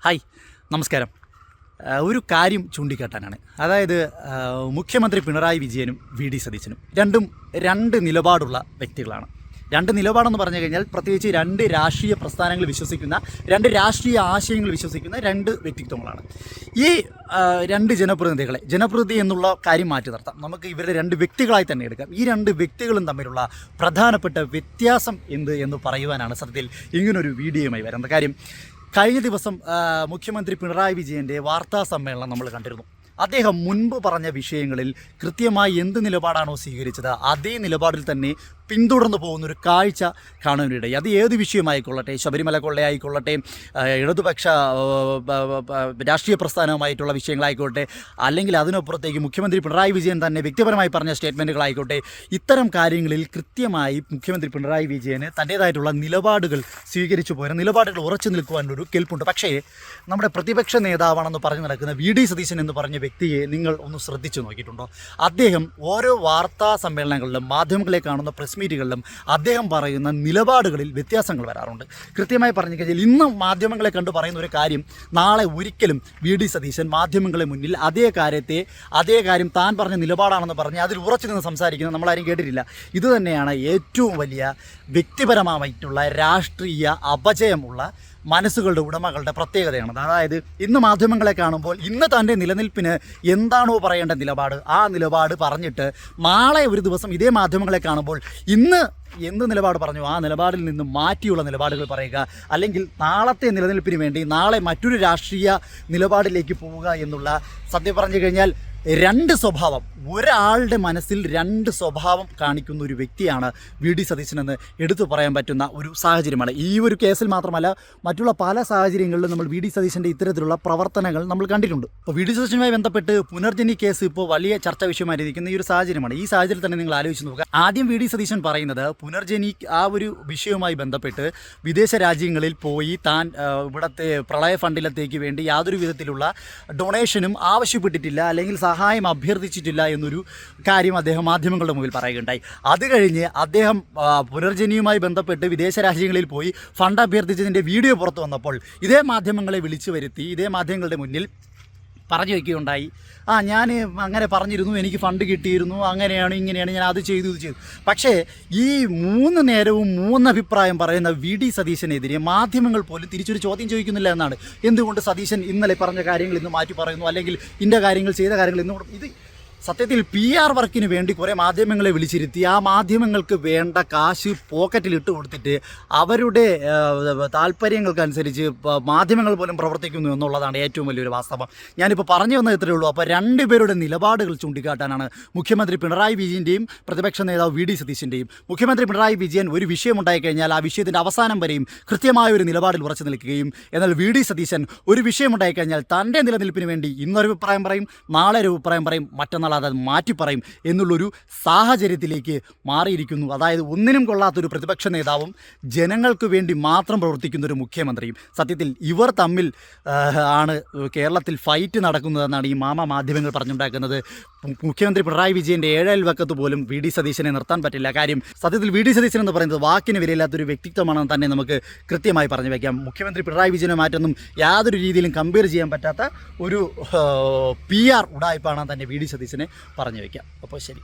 Hi, നമസ്കാരം. ഒരു കാര്യം ചൂണ്ടിക്കാട്ടാനാണ്. അതായത് മുഖ്യമന്ത്രി പിണറായി വിജയനും വി ഡി സതീശനും രണ്ട് നിലപാടുള്ള വ്യക്തികളാണ്. രണ്ട് നിലപാടെന്ന് പറഞ്ഞു കഴിഞ്ഞാൽ പ്രത്യേകിച്ച് രണ്ട് രാഷ്ട്രീയ പ്രസ്ഥാനങ്ങൾ വിശ്വസിക്കുന്ന, രണ്ട് രാഷ്ട്രീയ ആശയങ്ങൾ വിശ്വസിക്കുന്ന രണ്ട് വ്യക്തിത്വങ്ങളാണ്. ഈ രണ്ട് ജനപ്രതിനിധി എന്നുള്ള കാര്യം മാറ്റി നിർത്താം. നമുക്ക് ഇവരുടെ രണ്ട് വ്യക്തികളായി തന്നെ എടുക്കാം. ഈ രണ്ട് വ്യക്തികളും തമ്മിലുള്ള പ്രധാനപ്പെട്ട വ്യത്യാസം എന്ത് എന്ന് പറയുവാനാണ് സത്യത്തിൽ ഇങ്ങനൊരു വീഡിയോയുമായി വരുന്നത്. കാര്യം, കഴിഞ്ഞ ദിവസം മുഖ്യമന്ത്രി പിണറായി വിജയൻ്റെ വാർത്താ സമ്മേളനം നമ്മൾ കണ്ടിരുന്നു. അദ്ദേഹം മുൻപ് പറഞ്ഞ വിഷയങ്ങളിൽ കൃത്യമായി എന്ത് നിലപാടാണോ സ്വീകരിച്ചത് അതേ നിലപാടിൽ തന്നെ പിന്തുടർന്നു പോകുന്നൊരു കാഴ്ച കാണാനിടയായി. അത് ഏത് വിഷയമായിക്കൊള്ളട്ടെ, ശബരിമല കൊള്ളയായിക്കൊള്ളട്ടെ, ഇടതുപക്ഷ രാഷ്ട്രീയ പ്രസ്ഥാനവുമായിട്ടുള്ള വിഷയങ്ങളായിക്കോട്ടെ, അല്ലെങ്കിൽ അതിനപ്പുറത്തേക്ക് മുഖ്യമന്ത്രി പിണറായി വിജയൻ തന്നെ വ്യക്തിപരമായി പറഞ്ഞ സ്റ്റേറ്റ്മെൻറ്റുകളായിക്കോട്ടെ, ഇത്തരം കാര്യങ്ങളിൽ കൃത്യമായി മുഖ്യമന്ത്രി പിണറായി വിജയന് തൻ്റേതായിട്ടുള്ള നിലപാടുകൾ സ്വീകരിച്ചു പോയ നിലപാടുകൾ ഉറച്ചു നിൽക്കുവാനൊരു കെൽപ്പുണ്ട്. പക്ഷേ നമ്മുടെ പ്രതിപക്ഷ നേതാവാണെന്ന് പറഞ്ഞു നടക്കുന്ന വി ഡി സതീശൻ എന്ന് പറഞ്ഞ വ്യക്തിയെ നിങ്ങൾ ഒന്ന് ശ്രദ്ധിച്ചു നോക്കിയിട്ടുണ്ടോ? അദ്ദേഹം ഓരോ വാർത്താ സമ്മേളനങ്ങളിലും മാധ്യമങ്ങളെ കാണുന്ന പ്രസ് മീറ്റുകളിലും അദ്ദേഹം പറയുന്ന നിലപാടുകളിൽ വ്യത്യാസങ്ങൾ വരാറുണ്ട്. കൃത്യമായി പറഞ്ഞു കഴിഞ്ഞാൽ ഇന്ന് മാധ്യമങ്ങളെ കണ്ടു പറയുന്ന ഒരു കാര്യം നാളെ ഒരിക്കലും വി ഡി സതീശൻ മാധ്യമങ്ങളെ മുന്നിൽ അതേ കാര്യം താൻ പറഞ്ഞ നിലപാടാണെന്ന് പറഞ്ഞ് അതിൽ ഉറച്ചു നിന്ന് സംസാരിക്കുന്നത് നമ്മളാരും കേട്ടിട്ടില്ല. ഇതുതന്നെയാണ് ഏറ്റവും വലിയ വ്യക്തിപരമായിട്ടുള്ള രാഷ്ട്രീയ അപജയമുള്ള മനസ്സുകളുടെ ഉടമകളുടെ പ്രത്യേകതയാണ്. അതായത് ഇന്ന് മാധ്യമങ്ങളെ കാണുമ്പോൾ ഇന്ന് തൻ്റെ നിലനിൽപ്പിന് എന്താണോ പറയേണ്ട നിലപാട് ആ നിലപാട് പറഞ്ഞിട്ട് നാളെ ഒരു ദിവസം ഇതേ മാധ്യമങ്ങളെ കാണുമ്പോൾ ഇന്ന് എന്ത് നിലപാട് പറഞ്ഞു ആ നിലപാടിൽ നിന്ന് മാറ്റിയുള്ള നിലപാടുകൾ പറയുക, അല്ലെങ്കിൽ നാളത്തെ നിലനിൽപ്പിന് വേണ്ടി നാളെ മറ്റൊരു രാഷ്ട്രീയ നിലപാടിലേക്ക് പോവുക എന്നുള്ള, സത്യം പറഞ്ഞു കഴിഞ്ഞാൽ രണ്ട് സ്വഭാവം, ഒരാളുടെ മനസ്സിൽ രണ്ട് സ്വഭാവം കാണിക്കുന്ന ഒരു വ്യക്തിയാണ് വി ഡി സതീശനെന്ന് എടുത്തു പറയാൻ പറ്റുന്ന ഒരു സാഹചര്യമാണ്. ഈ ഒരു കേസിൽ മാത്രമല്ല, മറ്റുള്ള പല സാഹചര്യങ്ങളിലും നമ്മൾ വി ഡി സതീശൻ്റെ ഇത്തരത്തിലുള്ള പ്രവർത്തനങ്ങൾ നമ്മൾ കണ്ടിട്ടുണ്ട്. ഇപ്പോൾ വി ഡി സതീശനുമായി ബന്ധപ്പെട്ട് പുനർജനി കേസ് ഇപ്പോൾ വലിയ ചർച്ചാ വിഷയമായിരിക്കുന്ന ഈ ഒരു സാഹചര്യമാണ്. ഈ സാഹചര്യത്തിൽ തന്നെ നിങ്ങൾ ആലോചിച്ച് നോക്കുക. ആദ്യം വി ഡി സതീശൻ പറയുന്നത് പുനർജനി ആ ഒരു വിഷയവുമായി ബന്ധപ്പെട്ട് വിദേശ രാജ്യങ്ങളിൽ പോയി താൻ ഇവിടുത്തെ പ്രളയ ഫണ്ടിലത്തേക്ക് വേണ്ടി യാതൊരു വിധത്തിലുള്ള ഡൊണേഷനും ആവശ്യപ്പെട്ടിട്ടില്ല, അല്ലെങ്കിൽ സഹായം അഭ്യർത്ഥിച്ചിട്ടില്ല എന്നൊരു കാര്യം അദ്ദേഹം മാധ്യമങ്ങളുടെ മുമ്പിൽ പറയുകയുണ്ടായി. അത് കഴിഞ്ഞ് അദ്ദേഹം പുനർജനിയുമായി ബന്ധപ്പെട്ട് വിദേശ രാജ്യങ്ങളിൽ പോയി ഫണ്ട് അഭ്യർത്ഥിച്ചതിൻ്റെ വീഡിയോ പുറത്തു വന്നപ്പോൾ ഇതേ മാധ്യമങ്ങളെ വിളിച്ചു വരുത്തി ഇതേ മാധ്യമങ്ങളുടെ മുന്നിൽ പറഞ്ഞു വയ്ക്കുകയുണ്ടായി. ഞാൻ അങ്ങനെ പറഞ്ഞിരുന്നു, എനിക്ക് ഫണ്ട് കിട്ടിയിരുന്നു, അങ്ങനെയാണ് ഇങ്ങനെയാണ്, ഞാൻ അത് ചെയ്തു ഇത് ചെയ്തു. പക്ഷേ ഈ മൂന്ന് നേരവും മൂന്നഭിപ്രായം പറയുന്ന വി ഡി സതീശനെതിരെ മാധ്യമങ്ങൾ പോലും തിരിച്ചൊരു ചോദ്യം ചോദിക്കുന്നില്ല എന്നാണ്. എന്തുകൊണ്ട് സതീശൻ ഇന്നലെ പറഞ്ഞ കാര്യങ്ങൾ ഇന്ന് മാറ്റി പറയുന്നു, അല്ലെങ്കിൽ ഇന്ന കാര്യങ്ങൾ ചെയ്ത കാര്യങ്ങൾ ഇന്നും ഇത് സത്യത്തിൽ PR വർക്കിന് വേണ്ടി കുറേ മാധ്യമങ്ങളെ വിളിച്ചിരുത്തി ആ മാധ്യമങ്ങൾക്ക് വേണ്ട കാശ് പോക്കറ്റിലിട്ട് കൊടുത്തിട്ട് അവരുടെ താല്പര്യങ്ങൾക്കനുസരിച്ച് മാധ്യമങ്ങൾ പോലും പ്രവർത്തിക്കുന്നു എന്നുള്ളതാണ് ഏറ്റവും വലിയൊരു വാസ്തവം. ഞാനിപ്പോൾ പറഞ്ഞു വന്നത് ഇത്രയേ ഉള്ളൂ. അപ്പോൾ രണ്ടുപേരുടെ നിലപാടുകൾ ചൂണ്ടിക്കാട്ടാനാണ് മുഖ്യമന്ത്രി പിണറായി വിജയൻ്റെയും പ്രതിപക്ഷ നേതാവ് വി ഡി സതീശൻ്റെയും. മുഖ്യമന്ത്രി പിണറായി വിജയൻ ഒരു വിഷയമുണ്ടായിക്കഴിഞ്ഞാൽ ആ വിഷയത്തിൻ്റെ അവസാനം വരെയും കൃത്യമായ ഒരു നിലപാടിൽ ഉറച്ചു നിൽക്കുകയും, എന്നാൽ വി ഡി സതീശൻ ഒരു വിഷയമുണ്ടായിക്കഴിഞ്ഞാൽ തൻ്റെ നിലനിൽപ്പിന് വേണ്ടി ഇന്നൊരു അഭിപ്രായം പറയും, നാളെ ഒരു അഭിപ്രായം പറയും, മറ്റന്നാൾ അത് മാറ്റി പറയും എന്നുള്ളൊരു സാഹചര്യത്തിലേക്ക് മാറിയിരിക്കുന്നു. അതായത് ഒന്നിനും കൊള്ളാത്തൊരു പ്രതിപക്ഷ നേതാവും ജനങ്ങൾക്ക് വേണ്ടി മാത്രം പ്രവർത്തിക്കുന്നൊരു മുഖ്യമന്ത്രിയും. സത്യത്തിൽ ഇവർ തമ്മിൽ ആണ് കേരളത്തിൽ ഫൈറ്റ് നടക്കുന്നതെന്നാണ് ഈ മാധ്യമങ്ങൾ പറഞ്ഞുണ്ടാക്കുന്നത്. മുഖ്യമന്ത്രി പിണറായി വിജയൻ്റെ ഏഴയൽവക്കത്ത് പോലും വി ഡി സതീശനെ നിർത്താൻ പറ്റില്ല. കാര്യം, സത്യത്തിൽ വി ഡി സതീശൻ എന്ന് പറയുന്നത് വാക്കിന് വിലയില്ലാത്തൊരു വ്യക്തിത്വമാണെന്ന് തന്നെ നമുക്ക് കൃത്യമായി പറഞ്ഞു വയ്ക്കാം. മുഖ്യമന്ത്രി പിണറായി വിജയനെ മാറ്റൊന്നും യാതൊരു രീതിയിലും കമ്പയർ ചെയ്യാൻ പറ്റാത്ത ഒരു PR ഉഡായിപ്പാണെന്ന് തന്നെ വി ഡി സതീശനെ പറഞ്ഞു വയ്ക്കാം. അപ്പോൾ ശരി.